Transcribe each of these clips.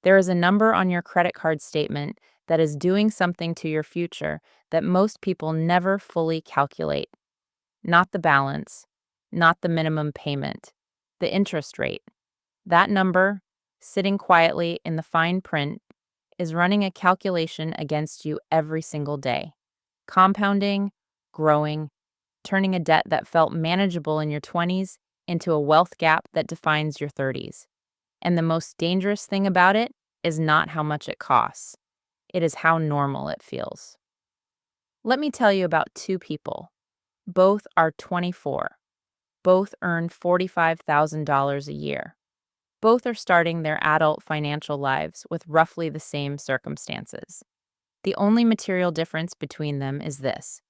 There is a number on your credit card statement that is doing something to your future that most people never fully calculate. Not the balance, not the minimum payment, the interest rate. That number, sitting quietly in the fine print, is running a calculation against you every single day, compounding, growing, turning a debt that felt manageable in your 20s into a wealth gap that defines your 30s. And the most dangerous thing about it is not how much it costs, it is how normal it feels. Let me tell you about two people. Both are 24. Both earn $45,000 a year. Both are starting their adult financial lives with roughly the same circumstances. The only material difference between them is this.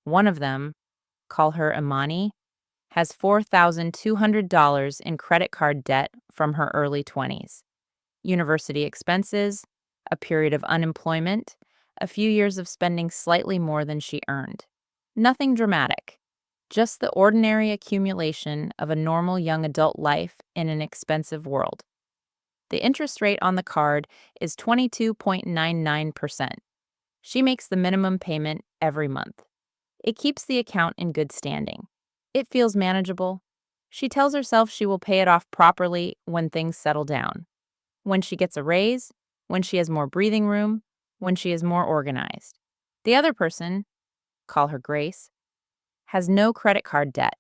One of them, call her Imani, has $4,200 in credit card debt from her early 20s. University expenses, a period of unemployment, a few years of spending slightly more than she earned. Nothing dramatic, just the ordinary accumulation of a normal young adult life in an expensive world. The interest rate on the card is 22.99%. She makes the minimum payment every month. It keeps the account in good standing. It feels manageable. She tells herself she will pay it off properly when things settle down. When she gets a raise, when she has more breathing room, when she is more organized. The other person, call her Grace, has no credit card debt.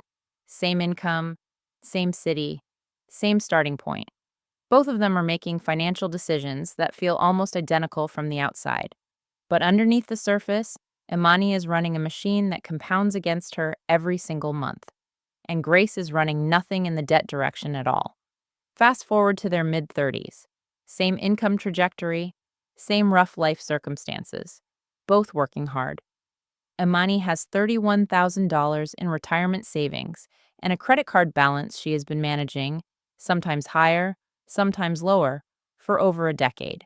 Same income, same city, same starting point. Both of them are making financial decisions that feel almost identical from the outside. But underneath the surface, Imani is running a machine that compounds against her every single month. And Grace is running nothing in the debt direction at all. Fast forward to their mid-30s. Same income trajectory, same rough life circumstances. Both working hard. Imani has $31,000 in retirement savings and a credit card balance she has been managing, sometimes higher, sometimes lower, for over a decade.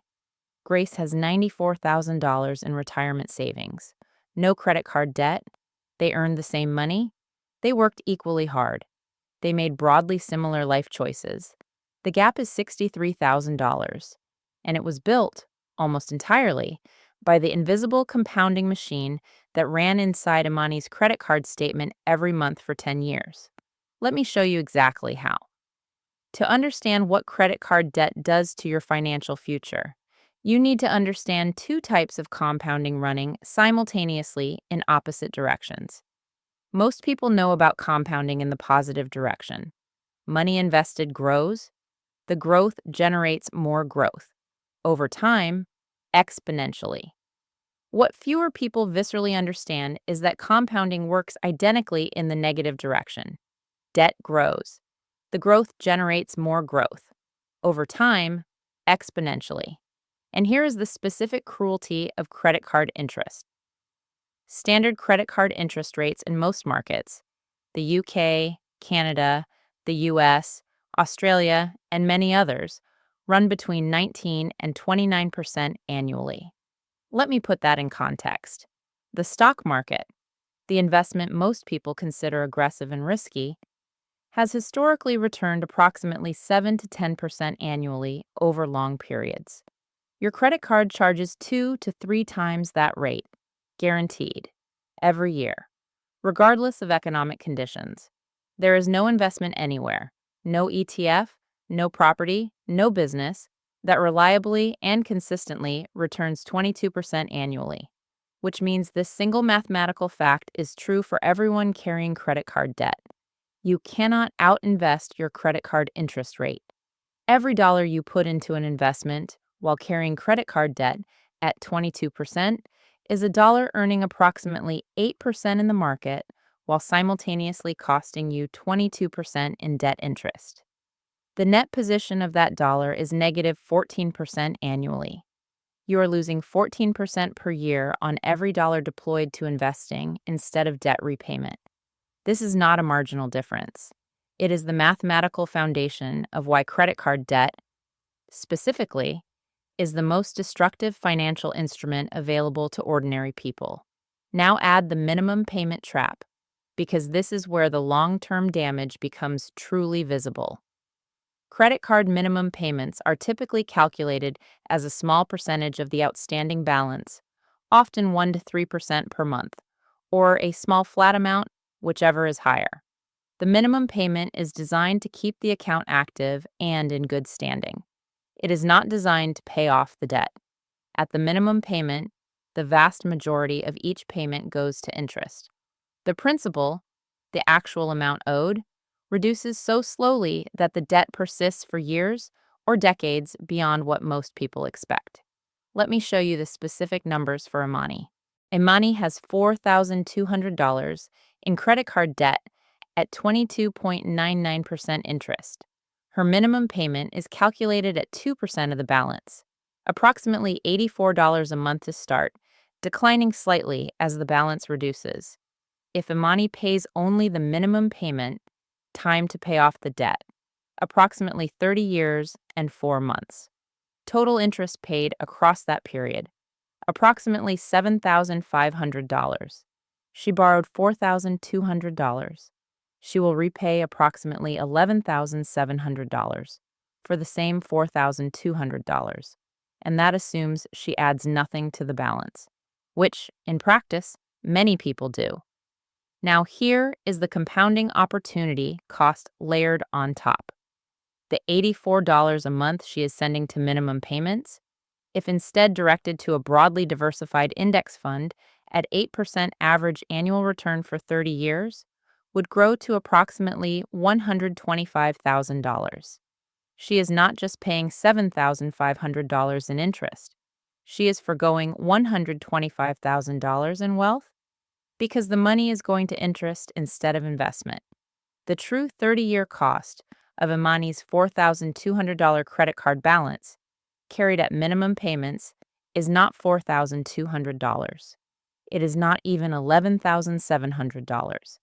Grace has $94,000 in retirement savings. No credit card debt. They earned the same money. They worked equally hard. They made broadly similar life choices. The gap is $63,000, and it was built, almost entirely, by the invisible compounding machine that ran inside Imani's credit card statement every month for 10 years. Let me show you exactly how. To understand what credit card debt does to your financial future, you need to understand two types of compounding running simultaneously in opposite directions. Most people know about compounding in the positive direction. Money invested grows. The growth generates more growth. Over time, exponentially. What fewer people viscerally understand is that compounding works identically in the negative direction. Debt grows. The growth generates more growth. Over time, exponentially. And here is the specific cruelty of credit card interest. Standard credit card interest rates in most markets, the UK, Canada, the US, Australia, and many others, run between 19 and 29% annually. Let me put that in context. The stock market, the investment most people consider aggressive and risky, has historically returned approximately 7 to 10% annually over long periods. Your credit card charges 2 to 3 times that rate, guaranteed, every year, regardless of economic conditions. There is no investment anywhere, no ETF, no property, no business that reliably and consistently returns 22% annually, which means this single mathematical fact is true for everyone carrying credit card debt. You cannot out-invest your credit card interest rate. Every dollar you put into an investment while carrying credit card debt at 22% is a dollar earning approximately 8% in the market while simultaneously costing you 22% in debt interest. The net position of that dollar is negative 14% annually. You are losing 14% per year on every dollar deployed to investing instead of debt repayment. This is not a marginal difference. It is the mathematical foundation of why credit card debt, specifically, is the most destructive financial instrument available to ordinary people. Now add the minimum payment trap, because this is where the long-term damage becomes truly visible. Credit card minimum payments are typically calculated as a small percentage of the outstanding balance, often 1 to 3% per month, or a small flat amount, whichever is higher. The minimum payment is designed to keep the account active and in good standing. It is not designed to pay off the debt. At the minimum payment, the vast majority of each payment goes to interest. The principal, the actual amount owed, reduces so slowly that the debt persists for years or decades beyond what most people expect. Let me show you the specific numbers for Imani. Imani has $4,200 in credit card debt at 22.99% interest. Her minimum payment is calculated at 2% of the balance, approximately $84 a month to start, declining slightly as the balance reduces. If Imani pays only the minimum payment, time to pay off the debt, approximately 30 years and 4 months. Total interest paid across that period, approximately $7,500. She borrowed $4,200. She will repay approximately $11,700 for the same $4,200, and that assumes she adds nothing to the balance, which, in practice, many people do. Now here is the compounding opportunity cost layered on top. The $84 a month she is sending to minimum payments, if instead directed to a broadly diversified index fund at 8% average annual return for 30 years, would grow to approximately $125,000. She is not just paying $7,500 in interest. She is forgoing $125,000 in wealth because the money is going to interest instead of investment. The true 30-year cost of Imani's $4,200 credit card balance, carried at minimum payments, is not $4,200. It is not even $11,700.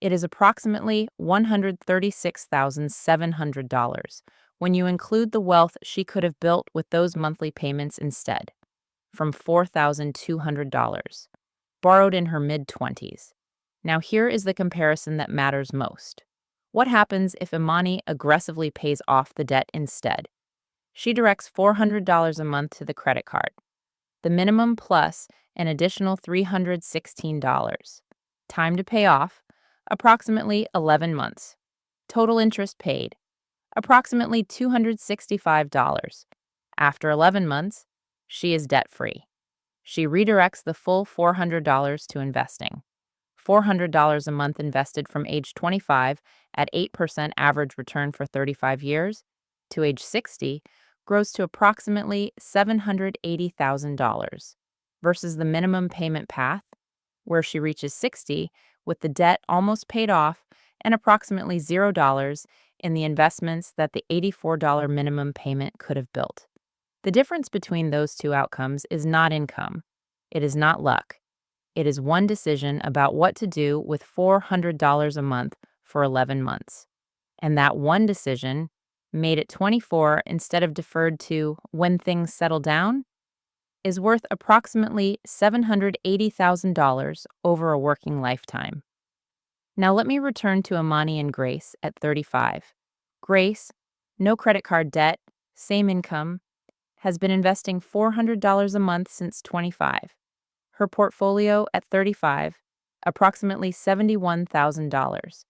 It is approximately $136,700 when you include the wealth she could have built with those monthly payments instead, from $4,200, borrowed in her mid-20s. Now here is the comparison that matters most. What happens if Imani aggressively pays off the debt instead? She directs $400 a month to the credit card, the minimum plus an additional $316. Time to pay off, approximately 11 months. Total interest paid, approximately $265. After 11 months, she is debt-free. She redirects the full $400 to investing. $400 a month invested from age 25 at 8% average return for 35 years to age 60 grows to approximately $780,000 versus the minimum payment path, where she reaches 60 with the debt almost paid off and approximately $0 in the investments that the $84 minimum payment could have built. The difference between those two outcomes is not income. It is not luck. It is one decision about what to do with $400 a month for 11 months. And that one decision, made at 24 instead of deferred to when things settle down, is worth approximately $780,000 over a working lifetime. Now let me return to Imani and Grace at 35. Grace, no credit card debt, same income, has been investing $400 a month since 25. Her portfolio at 35, approximately $71,000.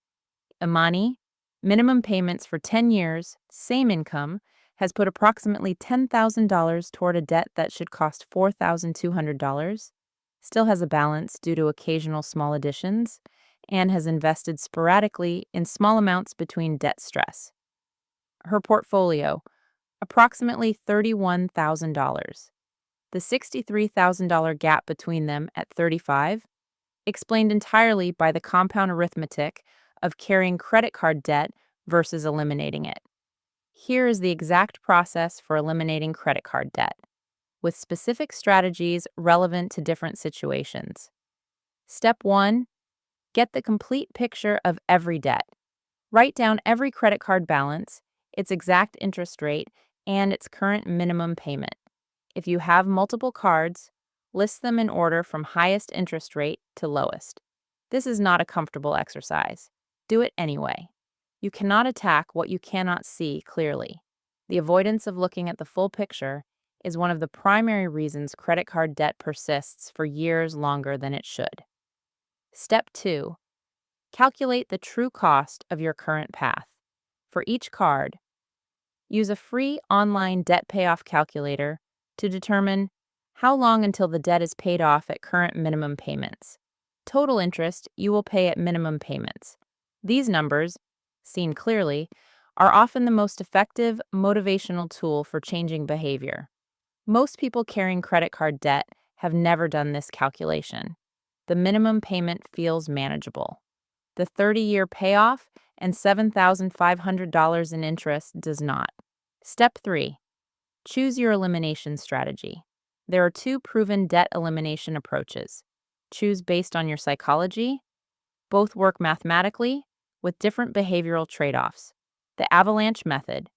Imani, minimum payments for 10 years, same income, has put approximately $10,000 toward a debt that should cost $4,200, still has a balance due to occasional small additions, and has invested sporadically in small amounts between debt stress. Her portfolio, approximately $31,000. The $63,000 gap between them at 35, explained entirely by the compound arithmetic of carrying credit card debt versus eliminating it. Here is the exact process for eliminating credit card debt, with specific strategies relevant to different situations. Step 1. Get the complete picture of every debt. Write down every credit card balance, its exact interest rate, and its current minimum payment. If you have multiple cards, list them in order from highest interest rate to lowest. This is not a comfortable exercise. Do it anyway. You cannot attack what you cannot see clearly. The avoidance of looking at the full picture is one of the primary reasons credit card debt persists for years longer than it should. Step 2. Calculate the true cost of your current path. For each card, use a free online debt payoff calculator to determine how long until the debt is paid off at current minimum payments. Total interest you will pay at minimum payments. These numbers, seen clearly, are often the most effective motivational tool for changing behavior. Most people carrying credit card debt have never done this calculation. The minimum payment feels manageable. The 30-year payoff and $7,500 in interest does not. Step 3. Choose your elimination strategy. There are two proven debt elimination approaches. Choose based on your psychology. Both work mathematically with different behavioral trade-offs. The Avalanche method.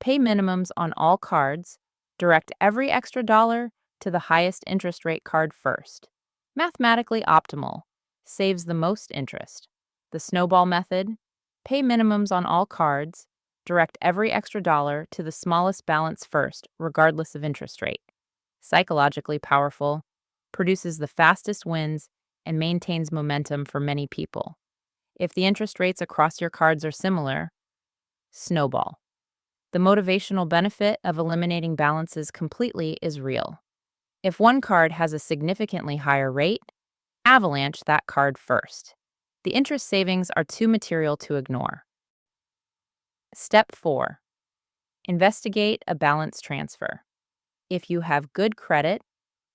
Pay minimums on all cards. Direct every extra dollar to the highest interest rate card first. Mathematically optimal. Saves the most interest. The Snowball method. Pay minimums on all cards. Direct every extra dollar to the smallest balance first, regardless of interest rate. Psychologically powerful. Produces the fastest wins and maintains momentum for many people. If the interest rates across your cards are similar, Snowball. The motivational benefit of eliminating balances completely is real. If one card has a significantly higher rate, avalanche that card first. The interest savings are too material to ignore. Step 4. Investigate a balance transfer. If you have good credit,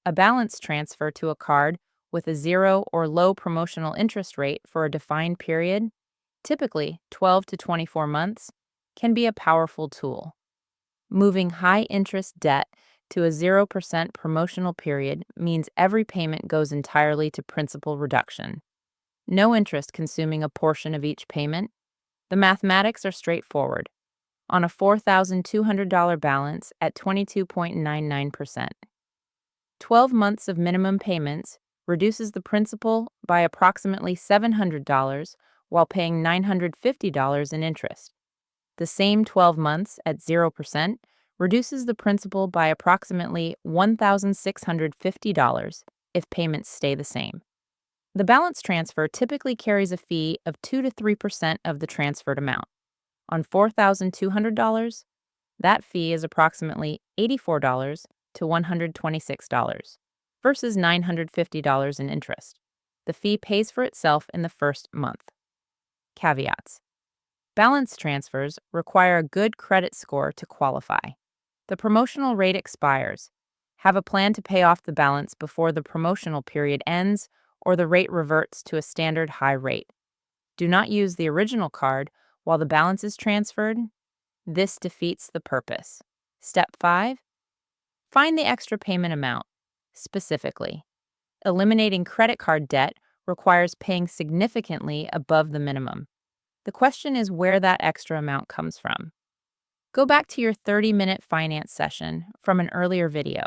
a balance transfer to a card with a zero or low promotional interest rate for a defined period, typically 12 to 24 months, can be a powerful tool. Moving high-interest debt to a 0% promotional period means every payment goes entirely to principal reduction. No interest consuming a portion of each payment. The mathematics are straightforward. On a $4,200 balance at 22.99%. 12 months of minimum payments reduces the principal by approximately $700 while paying $950 in interest. The same 12 months at 0% reduces the principal by approximately $1,650 if payments stay the same. The balance transfer typically carries a fee of 2 to 3% of the transferred amount. On $4,200, that fee is approximately $84 to $126 versus $950 in interest. The fee pays for itself in the first month. Caveats. Balance transfers require a good credit score to qualify. The promotional rate expires. Have a plan to pay off the balance before the promotional period ends or the rate reverts to a standard high rate. Do not use the original card while the balance is transferred. This defeats the purpose. Step 5. Find the extra payment amount. Specifically, eliminating credit card debt requires paying significantly above the minimum. The question is where that extra amount comes from. Go back to your 30-minute finance session from an earlier video.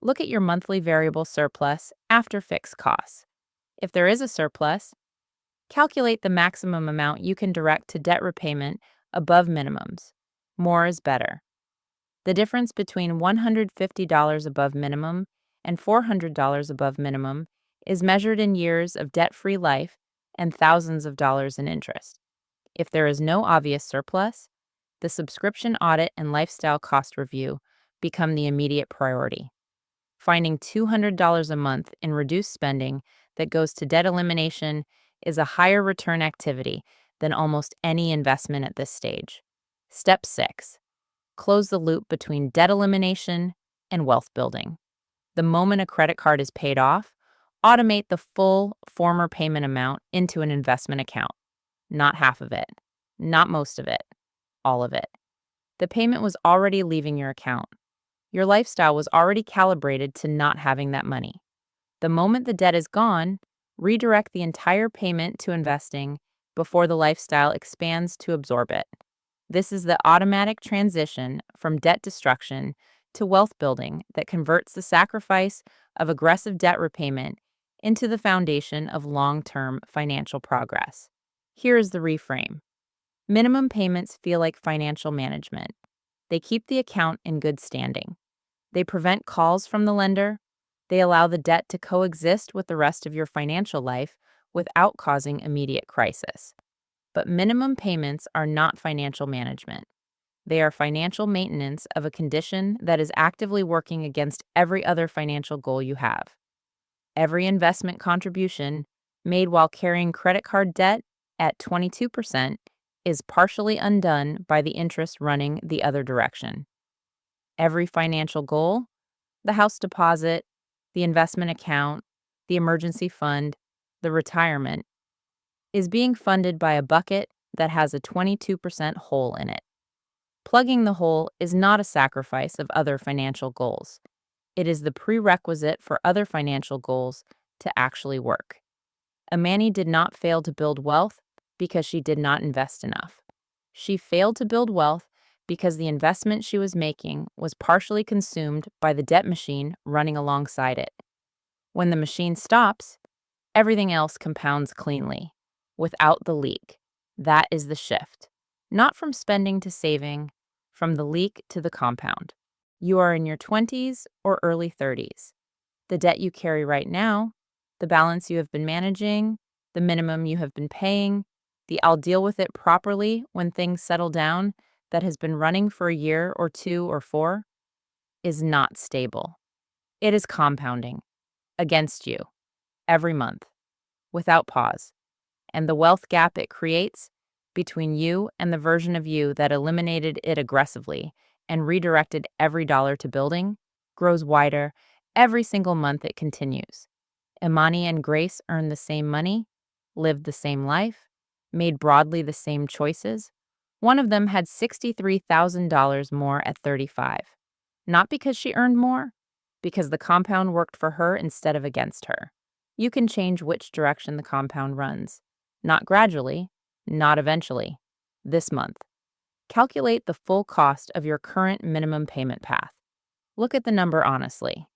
Look at your monthly variable surplus after fixed costs. If there is a surplus, calculate the maximum amount you can direct to debt repayment above minimums. More is better. The difference between $150 above minimum and $400 above minimum is measured in years of debt-free life and thousands of dollars in interest. If there is no obvious surplus, the subscription audit and lifestyle cost review become the immediate priority. Finding $200 a month in reduced spending that goes to debt elimination is a higher return activity than almost any investment at this stage. Step 6. Close the loop between debt elimination and wealth building. The moment a credit card is paid off, automate the full former payment amount into an investment account. Not half of it, not most of it, all of it. The payment was already leaving your account. Your lifestyle was already calibrated to not having that money. The moment the debt is gone, redirect the entire payment to investing before the lifestyle expands to absorb it. This is the automatic transition from debt destruction to wealth building that converts the sacrifice of aggressive debt repayment into the foundation of long-term financial progress. Here is the reframe. Minimum payments feel like financial management. They keep the account in good standing. They prevent calls from the lender. They allow the debt to coexist with the rest of your financial life without causing immediate crisis. But minimum payments are not financial management. They are financial maintenance of a condition that is actively working against every other financial goal you have. Every investment contribution made while carrying credit card debt at 22% is partially undone by the interest running the other direction. Every financial goal, the house deposit, the investment account, the emergency fund, the retirement, is being funded by a bucket that has a 22% hole in it. Plugging the hole is not a sacrifice of other financial goals. It is the prerequisite for other financial goals to actually work. Amani did not fail to build wealth because she did not invest enough. She failed to build wealth because the investment she was making was partially consumed by the debt machine running alongside it. When the machine stops, everything else compounds cleanly, without the leak. That is the shift. Not from spending to saving, from the leak to the compound. You are in your 20s or early 30s. The debt you carry right now, the balance you have been managing, the minimum you have been paying, the I'll deal with it properly when things settle down that has been running for a year or two or four, is not stable. It is compounding against you every month, without pause. And the wealth gap it creates between you and the version of you that eliminated it aggressively and redirected every dollar to building grows wider every single month it continues. Imani and Grace earned the same money, lived the same life, made broadly the same choices. One of them had $63,000 more at 35. Not because she earned more, because the compound worked for her instead of against her. You can change which direction the compound runs. Not gradually, not eventually. This month. Calculate the full cost of your current minimum payment path. Look at the number honestly.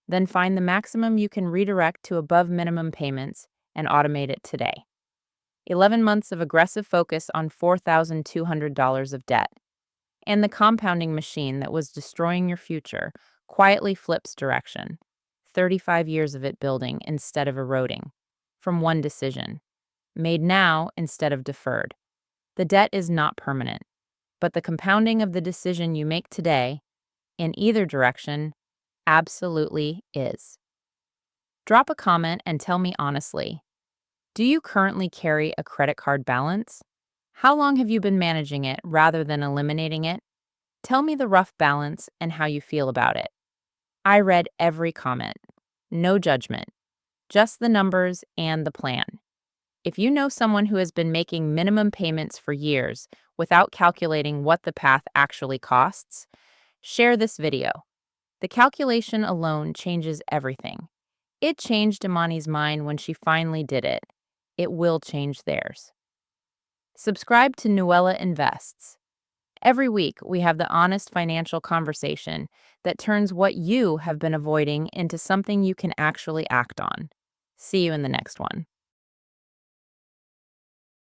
Then find the maximum you can redirect to above minimum payments and automate it today. 11 months of aggressive focus on $4,200 of debt. And the compounding machine that was destroying your future quietly flips direction. 35 years of it building instead of eroding. From one decision. Made now instead of deferred. The debt is not permanent, but the compounding of the decision you make today, in either direction, absolutely is. Drop a comment and tell me honestly, do you currently carry a credit card balance? How long have you been managing it rather than eliminating it? Tell me the rough balance and how you feel about it. I read every comment. No judgment, just the numbers and the plan. If you know someone who has been making minimum payments for years without calculating what the path actually costs, share this video. The calculation alone changes everything. It changed Imani's mind when she finally did it. It will change theirs. Subscribe to NuellaInvests. Every week, we have the honest financial conversation that turns what you have been avoiding into something you can actually act on. See you in the next one.